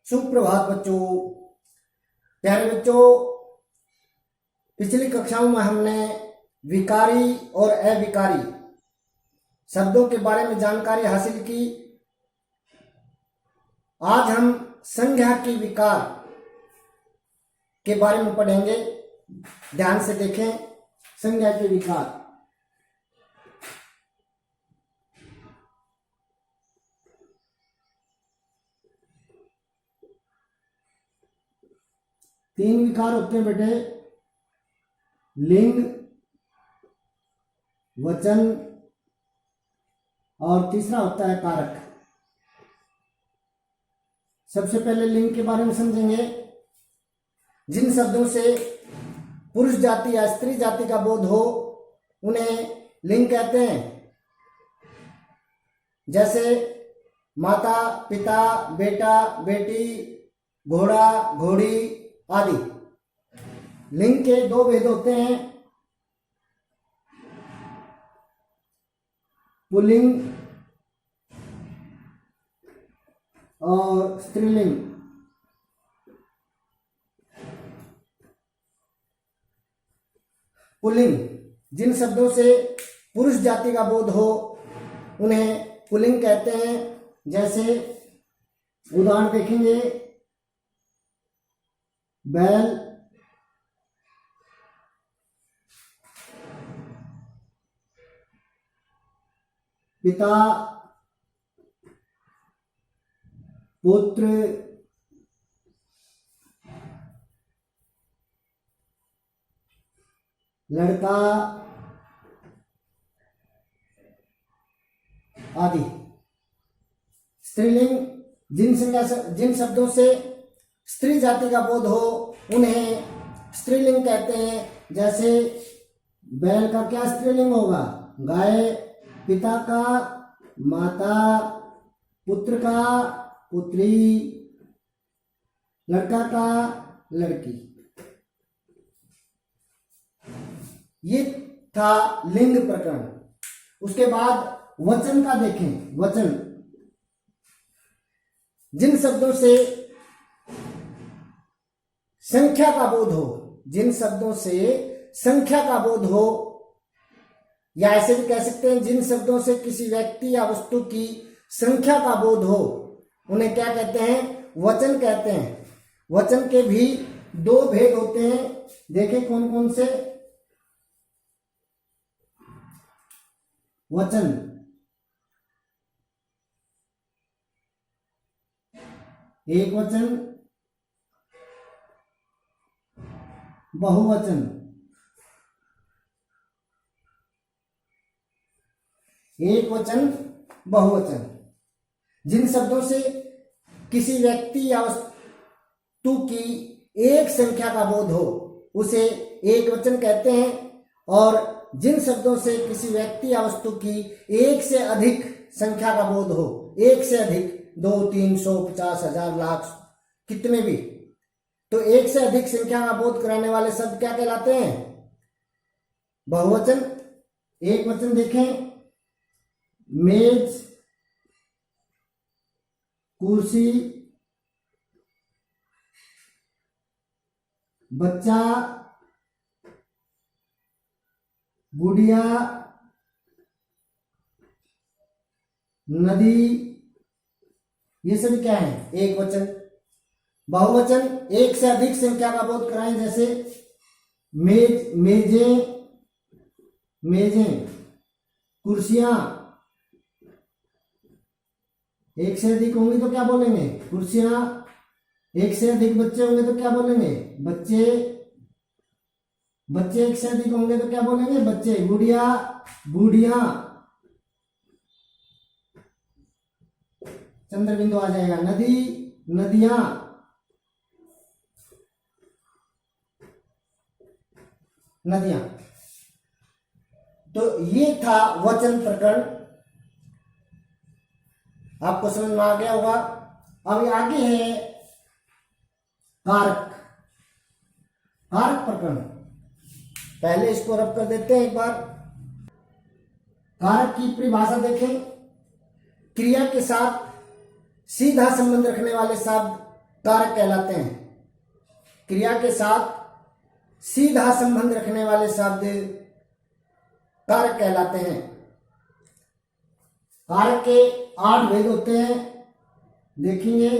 सुप्रभात बच्चों। प्यारे बच्चों, पिछली कक्षाओं में हमने विकारी और अविकारी शब्दों के बारे में जानकारी हासिल की। आज हम संज्ञा की विकार के बारे में पढ़ेंगे। ध्यान से देखें, संज्ञा के विकार। तीन विकार होते हैं बेटे, लिंग, वचन और तीसरा होता है कारक। सबसे पहले लिंग के बारे में समझेंगे। जिन शब्दों से पुरुष जाति या स्त्री जाति का बोध हो उन्हें लिंग कहते हैं। जैसे माता, पिता, बेटा, बेटी, घोड़ा, घोड़ी आदि। लिंग के दो भेद होते हैं, पुल्लिंग और स्त्रीलिंग। पुल्लिंग, जिन शब्दों से पुरुष जाति का बोध हो उन्हें पुल्लिंग कहते हैं। जैसे उदाहरण देखेंगे, बैल, पिता, पुत्र, लड़का आदि। स्त्रीलिंग, जिन शब्दों से स्त्री जाति का बोध हो उन्हें स्त्रीलिंग कहते हैं। जैसे बैल का क्या स्त्रीलिंग होगा? गाय, पिता का माता, पुत्र का पुत्री, लड़का का लड़की। ये था लिंग प्रकरण। उसके बाद वचन का देखें। वचन, जिन शब्दों से संख्या का बोध हो, जिन शब्दों से संख्या का बोध हो, या ऐसे भी कह सकते हैं जिन शब्दों से किसी व्यक्ति या वस्तु की संख्या का बोध हो उन्हें क्या कहते हैं? वचन कहते हैं। वचन के भी दो भेद होते हैं। देखें कौन कौन से। वचन, एक वचन, बहुवचन। एक वचन, बहुवचन, जिन शब्दों से किसी व्यक्ति या वस्तु की एक संख्या का बोध हो उसे एक वचन कहते हैं। और जिन शब्दों से किसी व्यक्ति या वस्तु की एक से अधिक संख्या का बोध हो, एक से अधिक, 2, 3, 100, 50, 1000, लाख, कितने भी, तो एक से अधिक संख्या का बोध कराने वाले शब्द क्या कहलाते हैं? बहुवचन। एक वचन देखें, मेज, कुर्सी, बच्चा, गुड़िया, नदी, ये सभी क्या है? एक वचन। बहुवचन, एक से अधिक संख्या का बोध कराएं। जैसे मेज, मेजें, मेजें, कुर्सियां। एक से अधिक होंगी तो क्या बोलेंगे? कुर्सियां। एक से अधिक बच्चे होंगे तो क्या बोलेंगे? बच्चे। बच्चे एक से अधिक होंगे तो क्या बोलेंगे? बच्चे। गुड़िया, गुड़िया। चंद्र बिंदु आ जाएगा। नदी, नदियां। नदियां। तो ये था वचन प्रकरण। आपको समझ में आ गया होगा। अब आगे है कारक। कारक प्रकरण, पहले इसको रब कर देते हैं एक बार। कारक की परिभाषा देखें। क्रिया के साथ सीधा संबंध रखने वाले शब्द कारक कहलाते हैं। क्रिया के साथ सीधा संबंध रखने वाले शब्द कारक कहलाते हैं। कारक के 8 भेद होते हैं, देखेंगे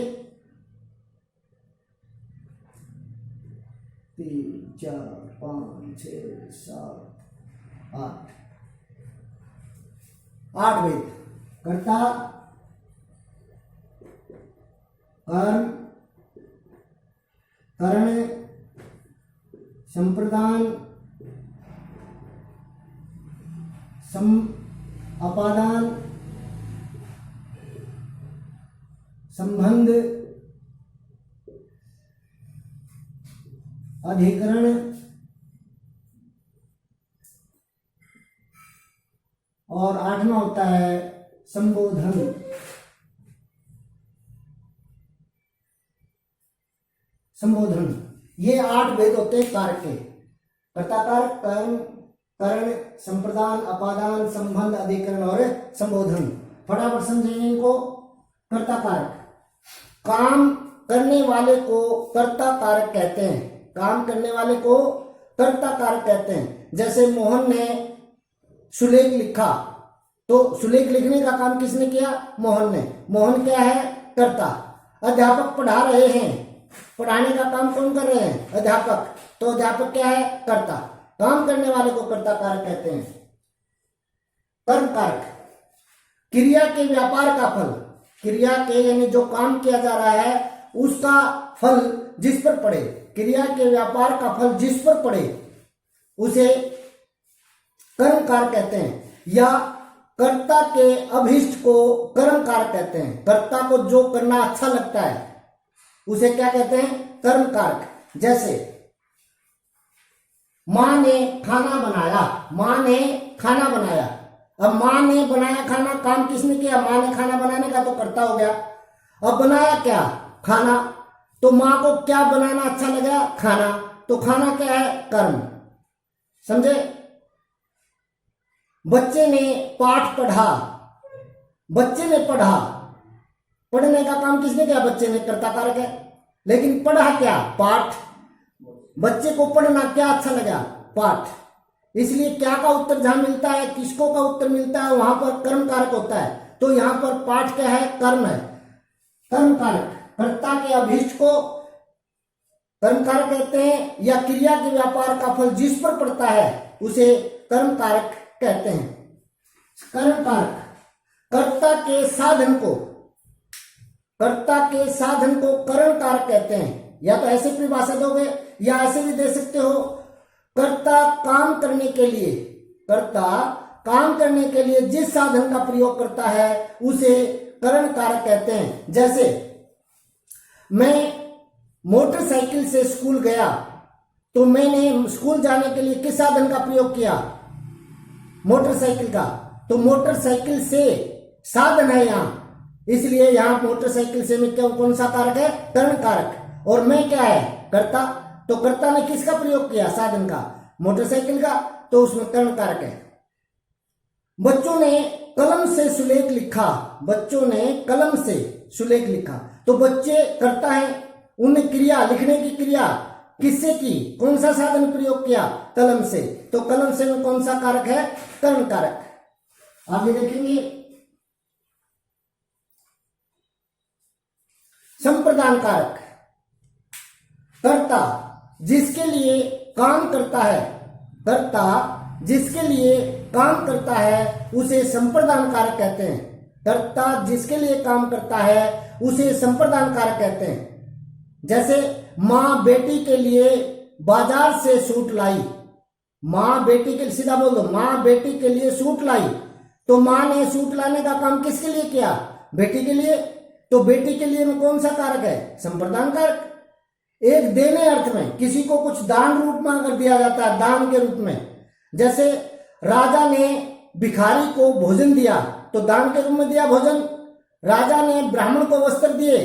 3 4 5 6 7 8 भेद। कर्ता, कर्म, करण, संप्रदान, अपादान, संबंध, अधिकरण और 8वां होता है संबोधन। संबोधन, ये 8 भेद होते हैं कारक के। कर्ता, कारक, कर्म, करण, संप्रदान, अपादान, संबंध, अधिकरण और संबोधन। फटाफट समझेंगे इनको। कर्ता कारक, काम करने वाले को कर्ता कारक कहते हैं। काम करने वाले को कर्ता कारक कहते हैं। जैसे मोहन ने सुलेख लिखा, तो सुलेख लिखने का काम किसने किया? मोहन ने। मोहन क्या है? कर्ता। अध्यापक पढ़ा रहे हैं, पढ़ाने का काम कौन कर रहे हैं? अध्यापक। तो अध्यापक क्या है? कर्ता। काम करने वाले को कर्ता कारक कहते हैं। कर्म कारक, क्रिया के व्यापार का फल, क्रिया के यानी जो काम किया जा रहा है उसका फल जिस पर पड़े, क्रिया के व्यापार का फल जिस पर पड़े उसे कर्म कारक कहते हैं। या कर्ता के अभिष्ट को कर्म कारक कहते हैं। कर्ता को जो करना अच्छा लगता है उसे क्या कहते हैं? कर्म कारक। जैसे मां ने खाना बनाया, मां ने खाना बनाया। अब मां ने बनाया खाना, काम किसने किया? मां ने खाना बनाने का तो कर्ता हो गया। अब बनाया क्या? खाना। तो मां को क्या बनाना अच्छा लगा? खाना। तो खाना क्या है? कर्म। समझे? बच्चे ने पाठ पढ़ा, बच्चे ने पढ़ा, पढ़ने का काम किसने किया? बच्चे ने, कर्ता कारक है। लेकिन पढ़ा क्या? पाठ। बच्चे को पढ़ना क्या अच्छा लगा? पाठ। इसलिए क्या का उत्तर जहां मिलता है, किसको का उत्तर मिलता है, वहां पर कर्म कारक होता है। तो यहां पर पाठ क्या है? कर्म है। कर्म कारक, कर्ता के अभीष्ट को कर्म कारक कहते हैं। या क्रिया के व्यापार का फल जिस पर पड़ता है उसे कर्म कारक कहते हैं। कर्म कारक, कर्ता के साधन को, कर्ता के साधन को कर्म कारक कहते हैं। या तो ऐसे परिभाषा दोगे या ऐसे भी दे सकते हो, कर्ता काम करने के लिए, कर्ता काम करने के लिए जिस साधन का प्रयोग करता है उसे कर्म कारक कहते हैं। जैसे मैं मोटरसाइकिल से स्कूल गया, तो मैंने स्कूल जाने के लिए किस साधन का प्रयोग किया? मोटरसाइकिल का। तो मोटरसाइकिल से साधन है यहां, इसलिए यहां मोटरसाइकिल से में कौन सा कारक है? कर्म कारक। और मैं क्या है? कर्ता। तो कर्ता ने किसका प्रयोग किया? साधन का, मोटरसाइकिल का। तो उसमें कर्म कारक है। बच्चों ने कलम से सुलेख लिखा, बच्चों ने कलम से सुलेख लिखा। तो बच्चे कर्ता है, उन्हें क्रिया, लिखने की क्रिया किससे की? कौन सा साधन प्रयोग किया? कलम से। तो कलम से में कौन सा कारक है? कर्म कारक। आगे देखेंगे संप्रदान कारक, कर्ता जिसके लिए काम करता है, कर्ता जिसके लिए काम करता है उसे संप्रदान कारक कहते हैं। कर्ता जिसके लिए काम करता है उसे संप्रदान कारक कहते हैं। जैसे मां बेटी के लिए बाजार से सूट लाई, मां बेटी के, सीधा बोल दो, मां बेटी के लिए सूट लाई। तो मां ने सूट लाने का काम किसके लिए किया? बेटी के लिए। तो बेटी के लिए में कौन सा कारक है? संप्रदान कारक। एक देने अर्थ में, किसी को कुछ दान रूप में अगर दिया जाता है, दान के रूप में, जैसे राजा ने भिखारी को भोजन दिया तो दान के रूप में दिया भोजन। राजा ने ब्राह्मण को वस्त्र दिए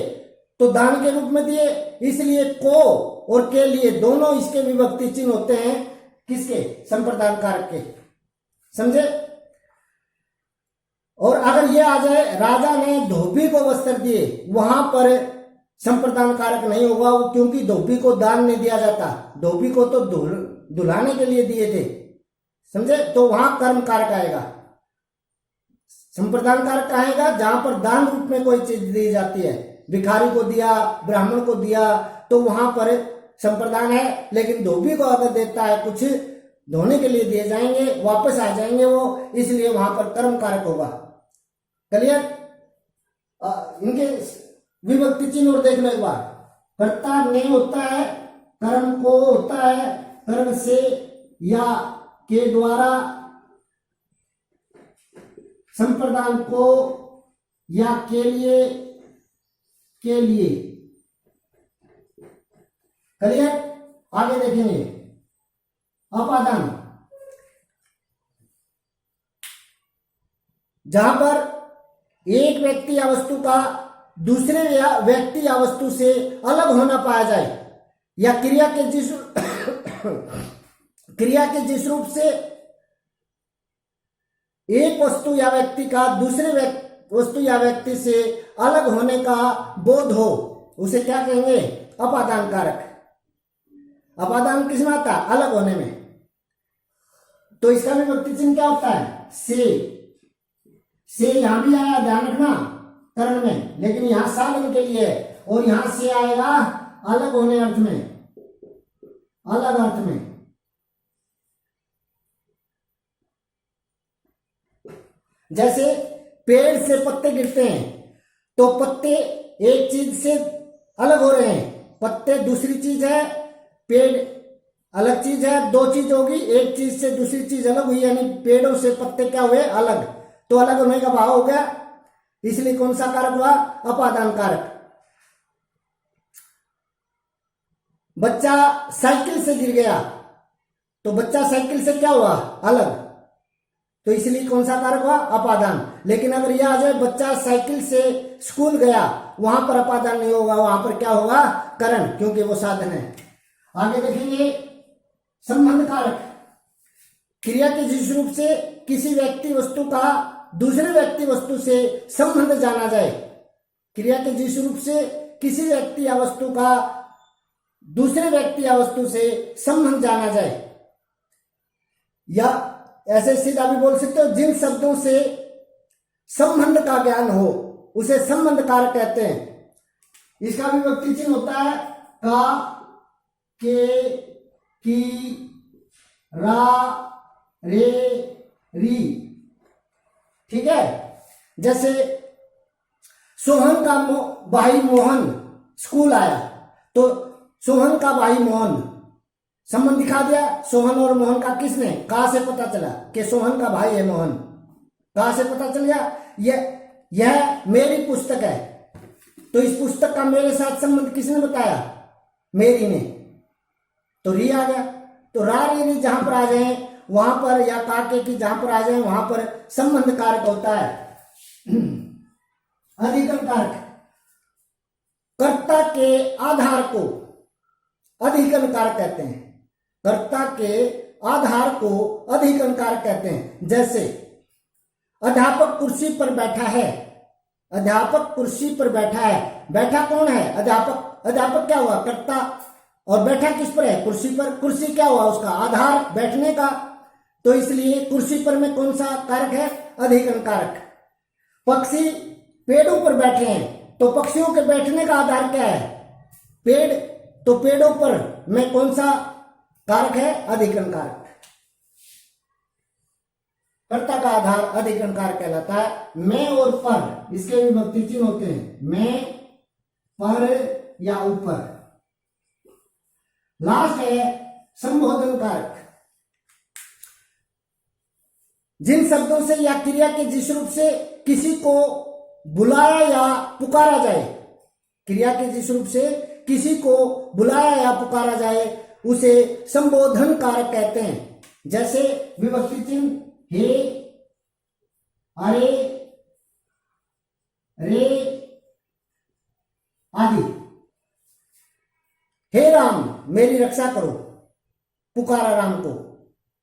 तो दान के रूप में दिए। इसलिए को और के लिए दोनों इसके विभक्ति चिन्ह होते हैं किसके? संप्रदान कारक के। समझे? और अगर यह आ जाए राजा ने धोबी को वस्त्र दिए, वहां पर संप्रदान कारक नहीं होगा वो, क्योंकि धोबी को दान नहीं दिया जाता, धोबी को तो दुल्हाने के लिए दिए थे, समझे। तो वहां कर्म कारक आएगा। संप्रदान कारक आएगा जहां पर दान रूप में कोई चीज दी जाती है, भिखारी को दिया, ब्राह्मण को दिया, तो वहां पर संप्रदान है। लेकिन धोबी को अगर देता है, कुछ धोने के लिए दिए जाएंगे, वापस आ जाएंगे वो, इसलिए वहां पर कर्म कारक होगा। क्लियर। इनके विभक्ति चिन्ह और देख लो एक बार। कर्ता ने होता है, कर्म को होता है, कर्म से या के द्वारा, संप्रदान को या के लिए, के लिए। क्लियर। आगे देखेंगे अपादान, जहां पर एक व्यक्ति या वस्तु का दूसरे व्यक्ति या वस्तु से अलग होना पाया जाए, या क्रिया के जिस रूप से एक वस्तु या व्यक्ति का दूसरे वस्तु या व्यक्ति से अलग होने का बोध हो, उसे क्या कहेंगे? अपादान कारक। अपादान किसमें आता है? अलग होने में। तो इसका विभक्ति चिन्ह क्या होता है? से यहां भी आया, ध्यान रखना, करण में, लेकिन यहां सालन के लिए है, और यहां से आएगा अलग होने अर्थ में, अलग अर्थ में। जैसे पेड़ से पत्ते गिरते हैं, तो पत्ते एक चीज से अलग हो रहे हैं, पत्ते दूसरी चीज है, पेड़ अलग चीज है, दो चीज होगी, एक चीज से दूसरी चीज अलग हुई, यानी पेड़ों से पत्ते क्या हुए? अलग। तो अलग होने का भाव हो गया, इसलिए कौन सा कारक हुआ? अपादान कारक। बच्चा साइकिल से गिर गया, तो बच्चा साइकिल से क्या हुआ? अलग, तो इसलिए कौन सा कारक हुआ? अपादान। लेकिन अगर यह आ जाए बच्चा साइकिल से स्कूल गया, वहां पर अपादान नहीं होगा, वहां पर क्या होगा? करण, क्योंकि वो साधन है। आगे देखेंगे संबंध कारक, क्रिया के जिस रूप से किसी व्यक्ति वस्तु का दूसरे व्यक्ति वस्तु से संबंध जाना जाए, क्रिया के जिस रूप से किसी व्यक्ति या वस्तु का दूसरे व्यक्ति या वस्तु से संबंध जाना जाए, या ऐसे सीधा भी बोल सकते हो, जिन शब्दों से संबंध का ज्ञान हो उसे संबंध कारक कहते हैं। इसका विभक्ति चिन्ह होता है का, के, की, रा, रे, री। ठीक है। जैसे सोहन का भाई मोहन स्कूल आया, तो सोहन का भाई मोहन, संबंध दिखा दिया सोहन और मोहन का। किसने? कहां से पता चला कि सोहन का भाई है मोहन? कहां से पता चल गया? यह मेरी पुस्तक है, तो इस पुस्तक का मेरे साथ संबंध किसने बताया? मेरी ने, तो री आ गया। तो रा री जहां पर आ जाए वहां पर, या काके की जहां पर आ जाए वहां पर संबंध कारक होता है। अधिकरण कारक, कर्ता के आधार को अधिकरण कारक कहते हैं, कर्ता के आधार को अधिकरण कारक कहते हैं। जैसे अध्यापक कुर्सी पर बैठा है, अध्यापक कुर्सी पर बैठा है, बैठा कौन है? अध्यापक। अध्यापक क्या हुआ? कर्ता, और बैठा किस पर है? कुर्सी पर। कुर्सी क्या हुआ? उसका आधार, बैठने का, तो इसलिए कुर्सी पर में कौन सा कारक है? अधिकरण कारक। पक्षी पेड़ों पर बैठे हैं, तो पक्षियों के बैठने का आधार क्या है? पेड़, तो पेड़ों पर में कौन सा कारक है? अधिकरण कारक। कर्ता का आधार अधिकरण कारक कहलाता है। मैं और पर, इसके विभक्ति चिन्ह होते हैं, मैं, पर या ऊपर। लास्ट है संबोधन कारक, जिन शब्दों से या क्रिया के जिस रूप से किसी को बुलाया या पुकारा जाए, क्रिया के जिस रूप से किसी को बुलाया या पुकारा जाए उसे संबोधन कारक कहते हैं। जैसे विभक्ति चिन्ह हे, अरे, रे आदि। हे राम मेरी रक्षा करो, पुकारा राम को,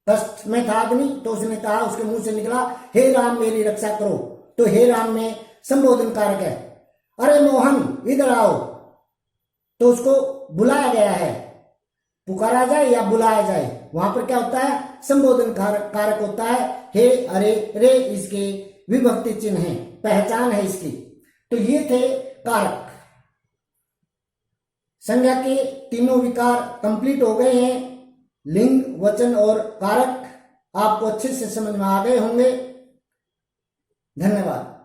कष्ट में था आदमी, तो उसने कहा, उसके मुंह से निकला हे राम मेरी रक्षा करो, तो हे राम में संबोधन कारक है। अरे मोहन इधर आओ, तो उसको बुलाया गया है, पुकारा जाए या बुलाया जाए, वहां पर क्या होता है, संबोधन कारक होता है। हे, अरे, रे इसके विभक्ति चिन्ह है, पहचान है इसकी। तो ये थे कारक। संज्ञा के तीनों विकार कंप्लीट हो गए हैं, लिंग, वचन और कारक आपको अच्छे से समझ में आ गए होंगे। धन्यवाद।